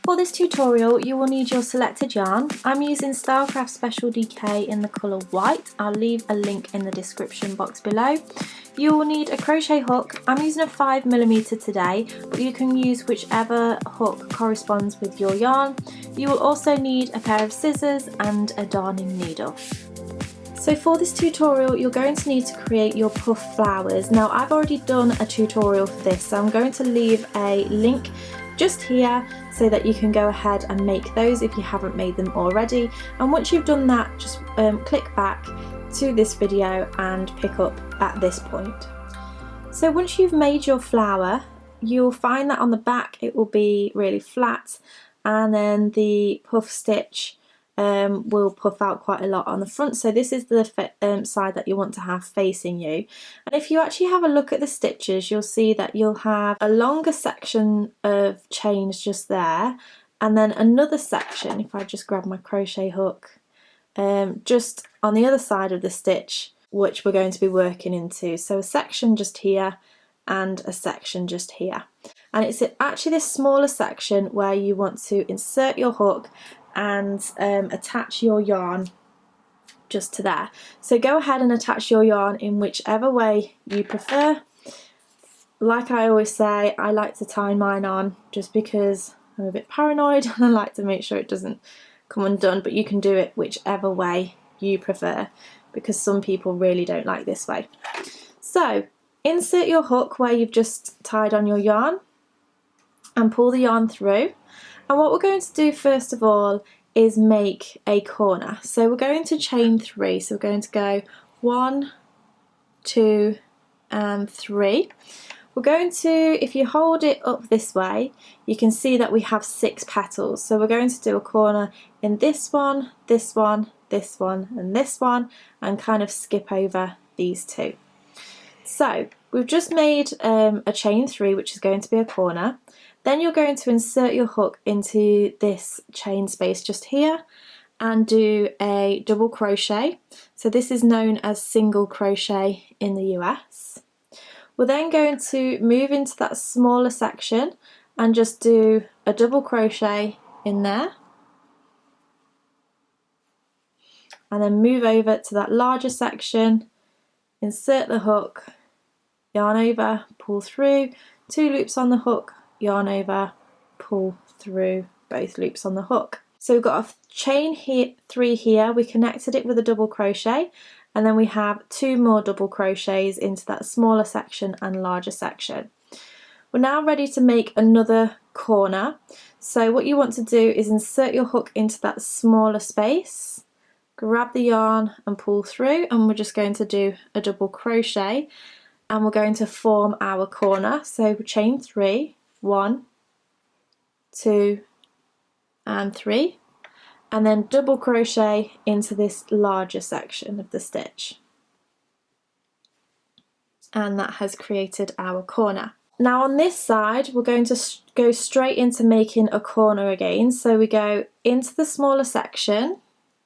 For this tutorial you will need your selected yarn. I'm using Stylecraft Special DK in the colour white. I'll leave a link in the description box below. You will need a crochet hook. I'm using a 5mm today, but you can use whichever hook corresponds with your yarn. You will also need a pair of scissors and a darning needle. So for this tutorial you're going to need to create your puff flowers. Now I've already done a tutorial for this, so I'm going to leave a link just here so that you can go ahead and make those if you haven't made them already. And once you've done that, just click back to this video and pick up at this point. So once you've made your flower, you'll find that on the back it will be really flat, and then the puff stitch will puff out quite a lot on the front. So this is the side that you want to have facing you. And if you actually have a look at the stitches, you'll see that you'll have a longer section of chains just there, and then another section, if I just grab my crochet hook, just on the other side of the stitch, which we're going to be working into. So a section just here and a section just here. And it's actually this smaller section where you want to insert your hook and attach your yarn just to there. So go ahead and attach your yarn in whichever way you prefer. Like I always say, I like to tie mine on just because I'm a bit paranoid and I like to make sure it doesn't come undone, but you can do it whichever way you prefer because some people really don't like this way. So insert your hook where you've just tied on your yarn and pull the yarn through. And what we're going to do first of all is make a corner. So we're going to chain 3. So we're going to go 1, 2 and 3. We're going to, if you hold it up this way, you can see that we have 6 petals. So we're going to do a corner in this one, this one, this one and this one, and kind of skip over these 2. So we've just made a chain 3, which is going to be a corner. Then you're going to insert your hook into this chain space just here and do a double crochet. So this is known as single crochet in the US. We're then going to move into that smaller section and just do a double crochet in there. And then move over to that larger section, insert the hook, yarn over, pull through, 2 loops on the hook, yarn over, pull through both loops on the hook. So we've got a chain 3 here, we connected it with a double crochet, and then we have 2 more double crochets into that smaller section and larger section. We're now ready to make another corner. So what you want to do is insert your hook into that smaller space, grab the yarn and pull through, and we're just going to do a double crochet and we're going to form our corner. So chain 3, 1, 2 and 3, and then double crochet into this larger section of the stitch, and that has created our corner. Now on this side we're going to go straight into making a corner again. So we go into the smaller section,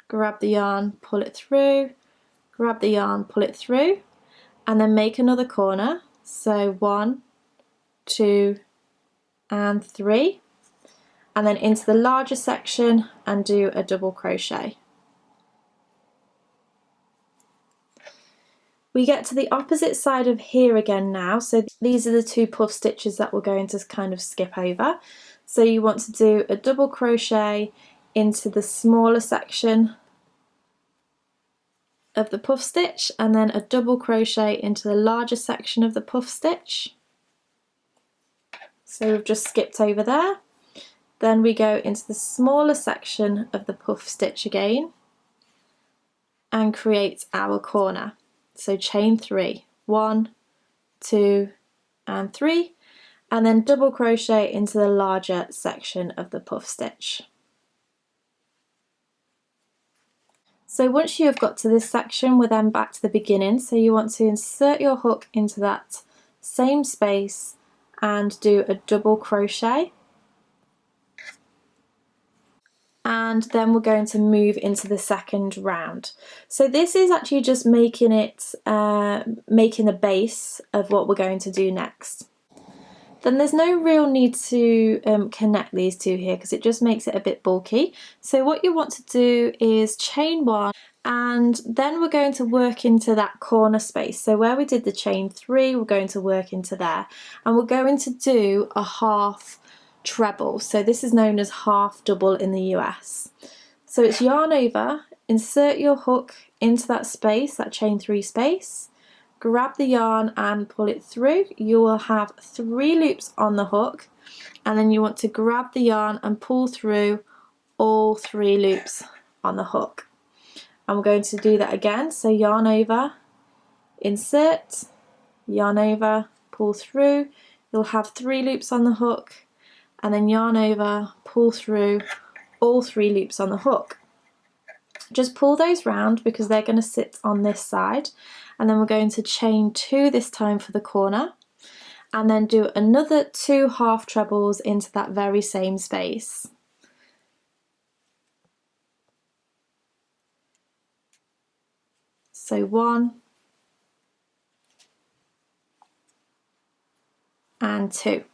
grab the yarn, pull it through, grab the yarn, pull it through, and then make another corner. So 1, 2 and 3, and then into the larger section and do a double crochet. We get to the opposite side of here again now, so these are the 2 puff stitches that we're going to kind of skip over. So you want to do a double crochet into the smaller section of the puff stitch, and then a double crochet into the larger section of the puff stitch. So we've just skipped over there. Then we go into the smaller section of the puff stitch again and create our corner. So chain 3, 1, 2 and 3, and then double crochet into the larger section of the puff stitch. So once you have got to this section, we're then back to the beginning. So you want to insert your hook into that same space and do a double crochet, and then we're going to move into the second round. So this is actually just making it making the base of what we're going to do next. then there's no real need to connect these two here because it just makes it a bit bulky. So what you want to do is chain 1, and then we're going to work into that corner space. So where we did the chain 3, we're going to work into there, and we're going to do a half treble. So this is known as half double in the US. So it's yarn over, insert your hook into that space, that chain 3 space, grab the yarn and pull it through. You will have 3 loops on the hook, and then you want to grab the yarn and pull through all 3 loops on the hook. And we're going to do that again. So yarn over, insert, yarn over, pull through. You'll have 3 loops on the hook, and then yarn over, pull through all 3 loops on the hook. Just pull those round because they're going to sit on this side, and then we're going to chain 2 this time for the corner, and then do another 2 half trebles into that very same space. So 1 and 2.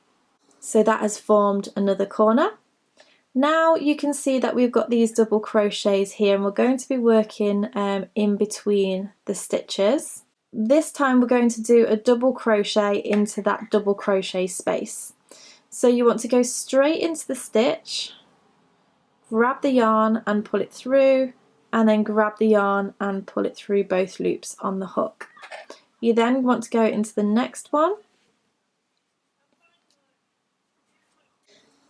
So that has formed another corner. Now you can see that we've got these double crochets here, and we're going to be working in between the stitches. This time we're going to do a double crochet into that double crochet space. So you want to go straight into the stitch, grab the yarn and pull it through, and then grab the yarn and pull it through both loops on the hook. You then want to go into the next one,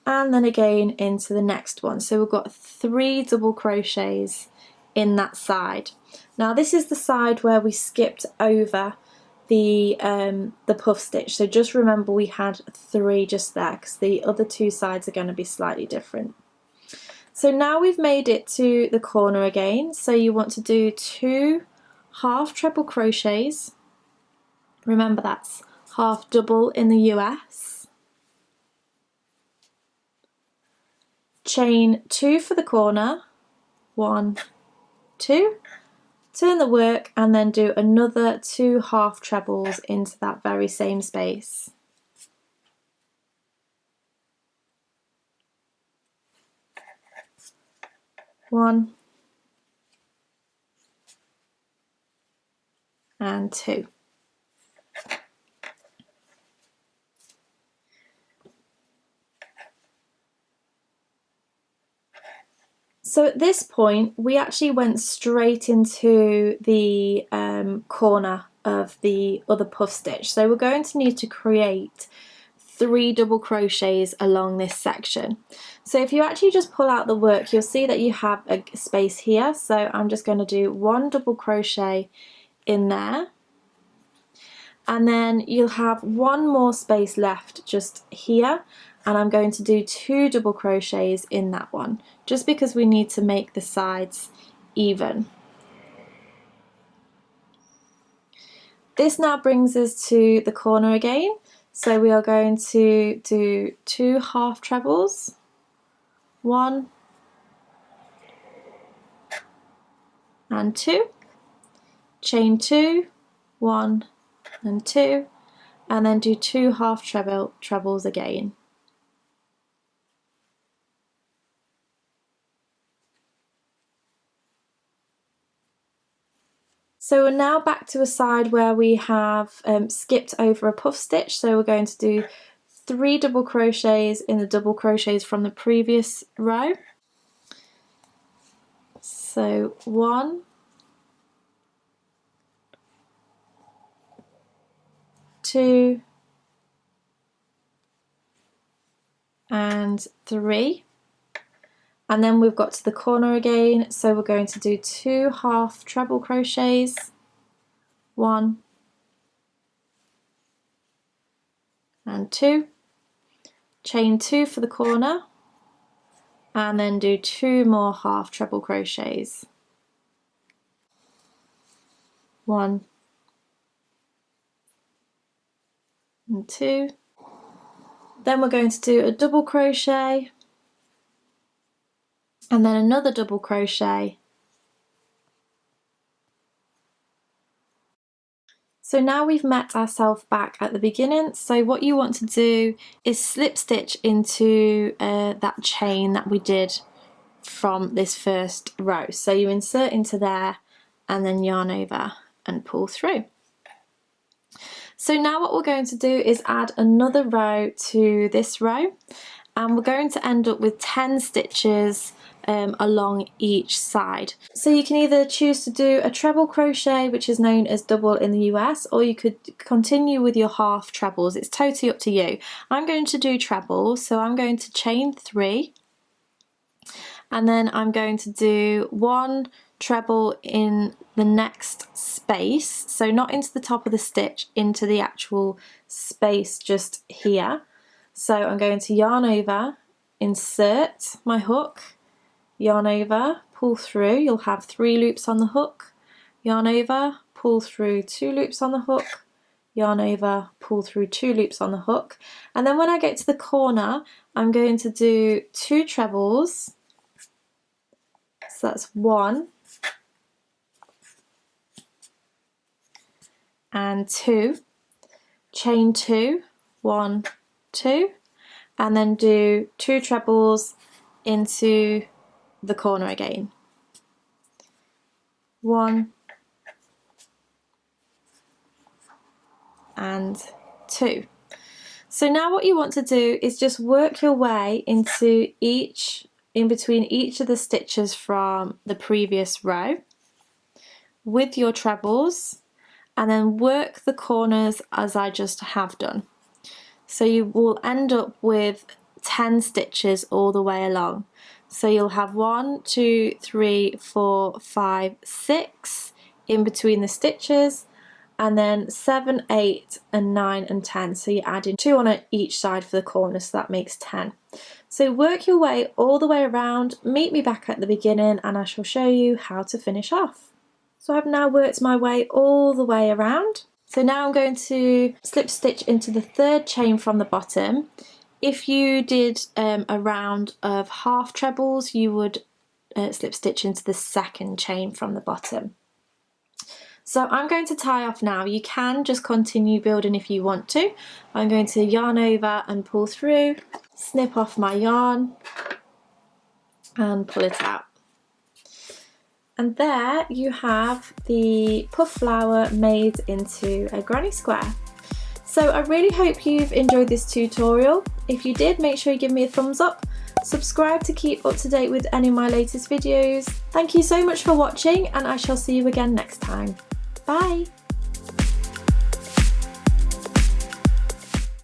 and then again into the next one. So we've got 3 double crochets in that side. Now this is the side where we skipped over the puff stitch, so just remember we had 3 just there because the other 2 sides are going to be slightly different. So now we've made it to the corner again, so you want to do 2 half treble crochets. Remember that's half double in the US. Chain 2 for the corner, 1, 2, turn the work, and then do another 2 half trebles into that very same space. One and 2. So at this point we actually went straight into the corner of the other puff stitch, so we're going to need to create 3 double crochets along this section. So if you actually just pull out the work, you'll see that you have a space here, so I'm just going to do 1 double crochet in there, and then you'll have 1 more space left just here, and I'm going to do 2 double crochets in that one just because we need to make the sides even. This now brings us to the corner again, so we are going to do 2 half trebles, 1 and 2, chain 2, 1 and 2, and then do 2 half trebles again. So we're now back to a side where we have skipped over a puff stitch, so we're going to do 3 double crochets in the double crochets from the previous row. So 1, 2 and 3, and then we've got to the corner again, so we're going to do 2 half treble crochets, 1 and 2, chain 2 for the corner, and then do 2 more half treble crochets, 1 and 2. Then we're going to do a double crochet, and then another double crochet. So now we've met ourselves back at the beginning, so what you want to do is slip stitch into that chain that we did from this first row. So you insert into there and then yarn over and pull through. So now what we're going to do is add another row to this row, and we're going to end up with 10 stitches along each side. So you can either choose to do a treble crochet, which is known as double in the US, or you could continue with your half trebles. It's totally up to you. I'm going to do treble, so I'm going to chain 3, and then I'm going to do 1 treble in the next space, so not into the top of the stitch, into the actual space just here. So I'm going to yarn over, insert my hook, yarn over, pull through, you'll have 3 loops on the hook, yarn over, pull through 2 loops on the hook, yarn over, pull through 2 loops on the hook, and then when I get to the corner I'm going to do 2 trebles, so that's 1 and 2, chain 2, 1, 2, and then do 2 trebles into the corner again. 1 and 2. So now what you want to do is just work your way into in between each of the stitches from the previous row with your trebles, and then work the corners as I just have done. So you will end up with 10 stitches all the way along. So you'll have 1, 2, 3, 4, 5, 6 in between the stitches, and then 7, 8 and 9 and 10. So you're adding 2 on each side for the corner, so that makes 10. So work your way all the way around, meet me back at the beginning and I shall show you how to finish off. So I've now worked my way all the way around. So now I'm going to slip stitch into the 3rd chain from the bottom. If you did a round of half trebles, you would slip stitch into the 2nd chain from the bottom. So I'm going to tie off now. You can just continue building if you want to. I'm going to yarn over and pull through, snip off my yarn and pull it out. And there you have the puff flower made into a granny square. So I really hope you've enjoyed this tutorial. If you did, make sure you give me a thumbs up. Subscribe to keep up to date with any of my latest videos. Thank you so much for watching, and I shall see you again next time. Bye!